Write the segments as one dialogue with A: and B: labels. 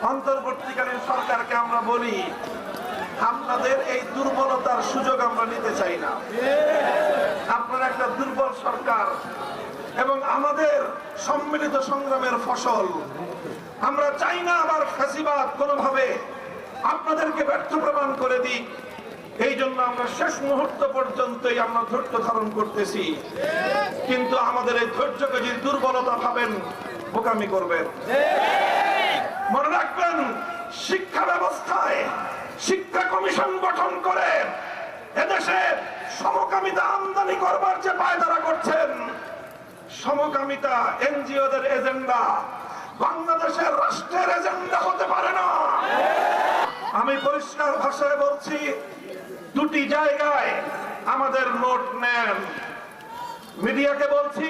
A: অন্তর্বর্তীকালীন সরকারকে আমরা বলি, আপনাদের এই দুর্বলতার সুযোগ আমরা নিতে চাই না। আপনারা একটা দুর্বল সরকার এবং আমাদের সম্মিলিত সংগ্রামের ফসল। আমরা চাই না আবার ফ্যাসিবাদ কোনোভাবে আপনাদেরকে ব্যর্থ প্রমাণ করে দিক। এই জন্য আমরা শেষ মুহূর্ত পর্যন্তই আমরা ধৈর্য ধারণ করতেছি। কিন্তু আমাদের এই ধৈর্যকে যদি দুর্বলতা ভাবেন, বোকামি করবেন। মনে রাখবেন, শিক্ষা ব্যবস্থায় শিক্ষা কমিশন গঠন করে এদেশে সমকামিতা আমদানি করবার যে পায়তারা করছেন, সমকামিতা এনজিওদের এজেন্ডা বাংলাদেশের রাষ্ট্রের এজেন্ডা হতে পারে না। আমি পরিষ্কার ভাষায় বলছি, দুটি জায়গায় আমাদের নোট নেন। মিডিয়াকে বলছি,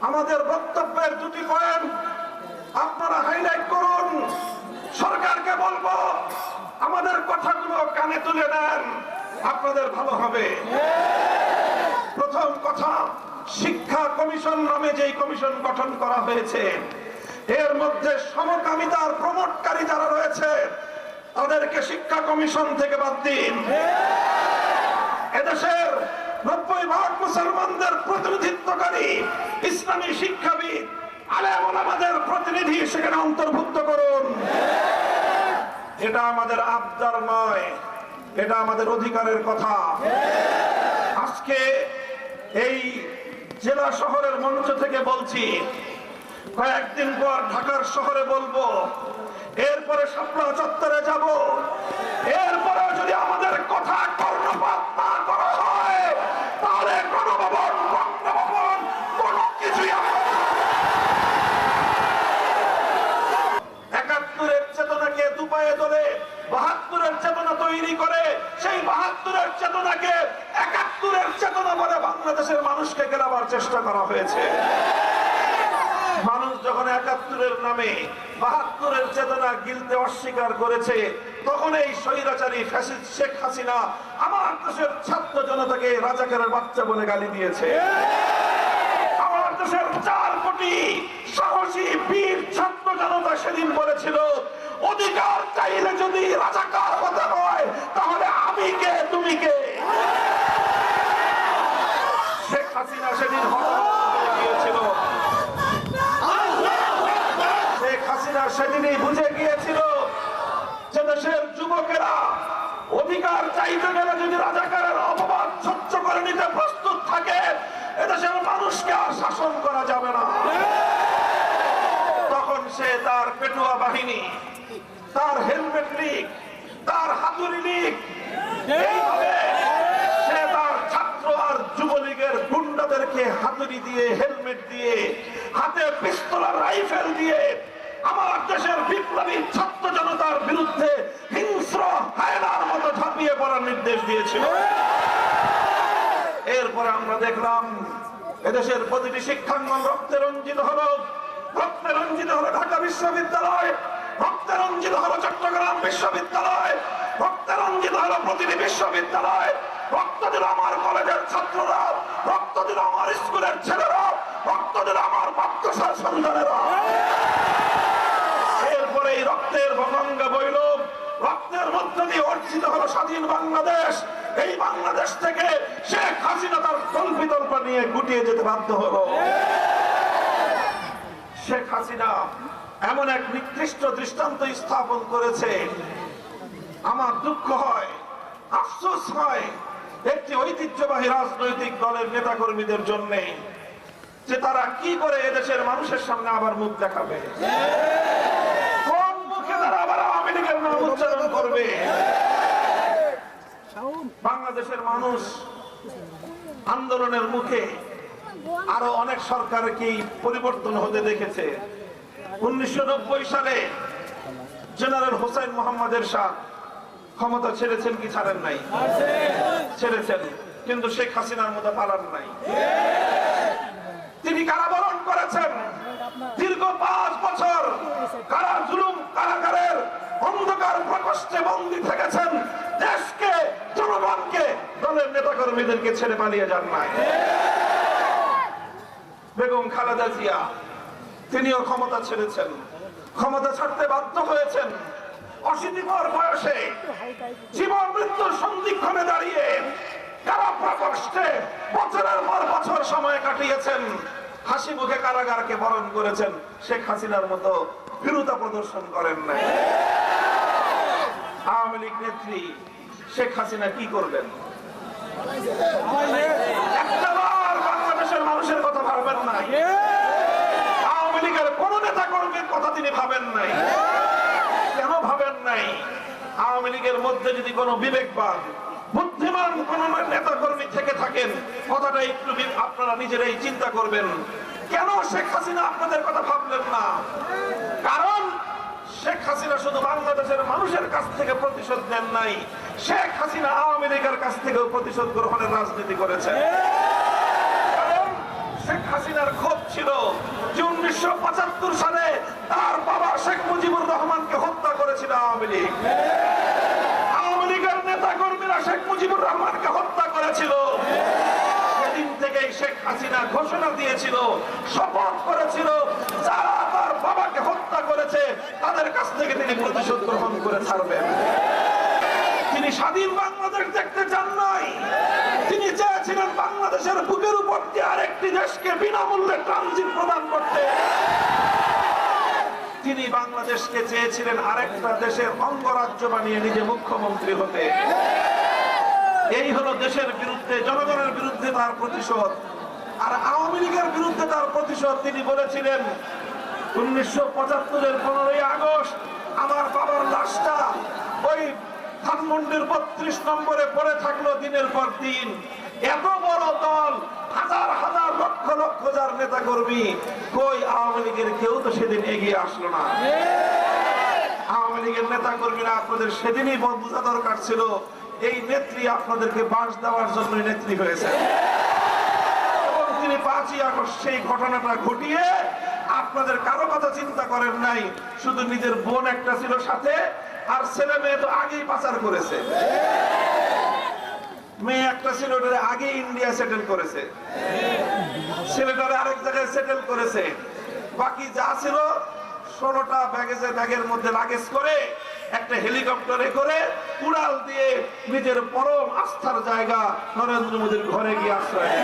A: আমাদের বক্তব্যের দুটি পয়েন্ট আপনারা হাইলাইট করুন। সরকারকে বলবো, আমাদের কথাগুলো কানে তুলে নেন, আপনাদের ভালো হবে। প্রথম কথা, শিক্ষা কমিশন নামে যেই কমিশন গঠন করা হয়েছে, এর মধ্যে সমকামিতার প্রমোটকারী যারা রয়েছে তাদেরকে শিক্ষা কমিশন থেকে বাদ দিন। এদেশের 90% মুসলমানদের প্রতিনিধিত্বকারী ইসলামী শিক্ষাবিদ আলেম ওলামাদের প্রতিনিধি সেখানে অন্তর্ভুক্ত করুন। এটা আমাদের আবদার নয়, এটা আমাদের অধিকারের কথা। আজকে এই জেলা শহরের মঞ্চ থেকে বলছি, কয়েকদিন পর ঢাকার শহরে বলবো, এরপরে শাপলা চত্বরে যাব। এরপরে যদি আমাদের কথা কর্ণপাত না করা হয়, তাহলে গণভবন, বঙ্গভবন কোনো কিছুই 71-এর চেতনাকে দুপায়ে তোলে 72-এর চেতনা তৈরি করে, সেই 72-এর চেতনাকে 71-এর চেতনা বলে বাংলাদেশের মানুষকে গেলাবার চেষ্টা করা হয়েছে। মানুষ যখন 71-এর নামে 72-এর চেতনা গিলতে অস্বীকার করেছে, তখন এই স্বৈরাচারী ফ্যাসিস্ট শেখ হাসিনা আমার দেশের ছাত্র জনতাকে রাজাকারের বাচ্চা বলে গালি দিয়েছে। আমার দেশের 4 কোটি সাহসী বীর ছাত্র জনতা সেদিন বলেছিল, অধিকার চাইলে যদি রাজাকার হতে হয়, তাহলে আমি কে, তুমি কে? শেখ হাসিনা সেদিন গিয়েছিল, শেখ হাসিনা সেদিনই বুঝে গিয়েছিল যে দেশের যুবকেরা অধিকার চাইতে গেলে যদি রাজাকারের অপবাদ সহ্য করে নিতে প্রস্তুত থাকে, এদেশের মানুষকে আর শাসন করা যাবে না। তখন সে তার পেটুয়া বাহিনী, তার হেলমেট লীগ, তার হাতুড়ি লীগ, এইভাবে সে তার ছাত্র আর যুবলীগের গুন্ডাদেরকে হাতুড়ি দিয়ে, হেলমেট দিয়ে, হাতে পিস্তল আর রাইফেল দিয়ে আমার দেশের বিপ্লবী ছাত্র জনতার বিরুদ্ধে হিংস্র হায়নার মতো ঝাঁপিয়ে পড়ার নির্দেশ দিয়েছিল। এরপরে আমরা দেখলাম এদেশের প্রতিটি শিক্ষাঙ্গন রক্তে রঞ্জিত হলো। রক্তে রঞ্জিত হলো ঢাকা বিশ্ববিদ্যালয়, রক্তে রঞ্জিত হলো চট্টগ্রাম বিশ্ববিদ্যালয়, রক্তে রঞ্জিত হলো প্রতিটি বিশ্ববিদ্যালয়। রক্ত দিল আমার কলেজের ছাত্ররা, রক্ত দিল আমার স্কুলের ছেলেরা, রক্ত দিল আমার মাদ্রাসার সন্তানেরা। এরপরে এই রক্তের গঙ্গা বইল, রক্তের মধ্য দিয়ে অর্জিত হলো স্বাধীন বাংলাদেশ। এই বাংলাদেশ থেকে শেখ হাসিনা তার কল্পিতল্পা নিয়ে গুটিয়ে যেতে বাধ্য হলো। শেখ হাসিনা এমন এক নিকৃষ্ট দৃষ্টান্ত স্থাপন করেছে, আমার দুঃখ হয়, আফসোস হয় একটি ঐতিহ্যবাহী রাজনৈতিক দলের নেতা কর্মীদের জন্য, যে তারা কি করে এদেশের মানুষের সামনে আবার মুখ দেখাবে, কোন মুখে তারা আবার আওয়ামী লীগের নাম উচ্চারণ করবে। বাংলাদেশের মানুষ আন্দোলনের মুখে আরো অনেক সরকারকেই পরিবর্তন হতে দেখেছে। 1990 সালে জেনারেল হোসেন মোহাম্মদ এরশাদ ক্ষমতা ছেড়েছেন কি ছাড়েন নাই? ছেড়েছেন, কিন্তু শেখ হাসিনার মতো পালান নাই। তিনি কারাবরণ করেছেন, দীর্ঘ 5 বছর কারা জুলুম কারাগারের অন্ধকার প্রকোষ্ঠে বন্দী থেকেছেন। দেশকে, জনগণকে, দলের নেতা কর্মীদেরকে ছেড়ে পালিয়ে যান নাই। বেগম খালেদা জিয়া তিনিও ক্ষমতা ছেড়েছেন, ক্ষমতা ছাড়তে বাধ্য হয়েছেন। অশীতিপর বয়সে জীবন মৃত্যুর সন্ধিক্ষণে দাঁড়িয়ে কারাপ্রকোষ্ঠে বছরের পর বছর সময় কাটিয়েছেন। হাসি মুখে কারাগারকে বরণ করেছেন। শেখ হাসিনার মতো ভীরুতা প্রদর্শন করেন নাই। আওয়ামী লীগ নেত্রী শেখ হাসিনা কি করবেন? একটাবার বাংলাদেশের মানুষের কথা ভাবেন নাই। আওয়ামী লীগের কোন নেতা কর্মীর কথা তিনি ভাবেন নাই। কেন ভাবেন নাই? আওয়ামী লীগের মধ্যে যদি কোনো বিবেকবান বুদ্ধিমান কোন নেতা কর্মী থেকে থাকেন, কথাটা একটু আপনারা নিজেরাই চিন্তা করবেন। কেন শেখ হাসিনা আপনাদের কথা ভাবলেন না? কারণ শেখ হাসিনা শুধু বাংলাদেশের মানুষের কাছ থেকে প্রতিশোধ নেন নাই, শেখ হাসিনা আওয়ামী লীগের কাছ থেকেও প্রতিশোধ গ্রহণের রাজনীতি করেছেন। কারণ শেখ হাসিনার ক্ষোভ ছিল যে 1975 সালে তার বাবা শেখ মুজিবুর রহমানকে হত্যা করেছিল আওয়ামী লীগ। আওয়ামী লীগের নেতা কর্মীরা শেখ মুজিবুর রহমানকে হত্যা করেছিল। সেদিন থেকেই শেখ হাসিনা ঘোষণা দিয়েছিল, শপথ করেছিল, যারা তার বাবাকে হত্যা করেছে তাদের কাছ থেকে তিনি প্রতিশোধ গ্রহণ করে ছাড়বেন। তিনি স্বাধীন বাংলাদেশ দেখতে চান নাই। তিনি চেয়েছিলেন বাংলাদেশের বুকের উপর দিয়ে আরেকটি দেশকে বিনামূল্যে ট্রানজিট প্রদান করতে। তিনি বাংলাদেশকে চেয়েছিলেন আরেকটা দেশের অঙ্গরাজ্য বানিয়ে নিজে মুখ্যমন্ত্রী হতে। এই হলো দেশের বিরুদ্ধে, জনগণের বিরুদ্ধে তার প্রতিশোধ। আর আওয়ামী লীগের বিরুদ্ধে তার প্রতিশোধ তিনি বলেছিলেন 1975-এর 15ই আগস্ট আমার বাবার লাশটা ওই ধানমন্ডির 32 নম্বরে পড়ে থাকলো দিনের পর দিন। এত বড় দল, হাজার হাজার লক্ষ লক্ষ যার নেতা কর্মী, কই আওয়ামী লীগের কেউ তো সেদিন এগিয়ে আসলো না। আওয়ামী লীগের নেতা কর্মীরা আপনাদের সেদিনই বোঝা দরকার ছিল, এই নেত্রী আপনাদেরকে বাস দেওয়ার জন্য নেত্রী হয়েছে। এবং তিনি 5ই আগস্ট সেই ঘটনাটা ঘটিয়ে আপনাদের কারো কথা চিন্তা করেন নাই। শুধু নিজের বোন একটা ছিল সাথে, আর ছেলে মেয়ে তো আগেই পাচার করেছে। মেয়ে একটা ছিল, ওটা আগে ইন্ডিয়া সেটেল করেছে, ছেলেটারে আরেক জায়গায় সেটেল করেছে। বাকি যা ছিল 16টা ব্যাগের মধ্যে লাগেজ করে একটা হেলিকপ্টারে করে উড়াল দিয়ে নিজের পরম আস্থার জায়গা নরেন্দ্র মোদীর ঘরে গিয়ে আশ্রয়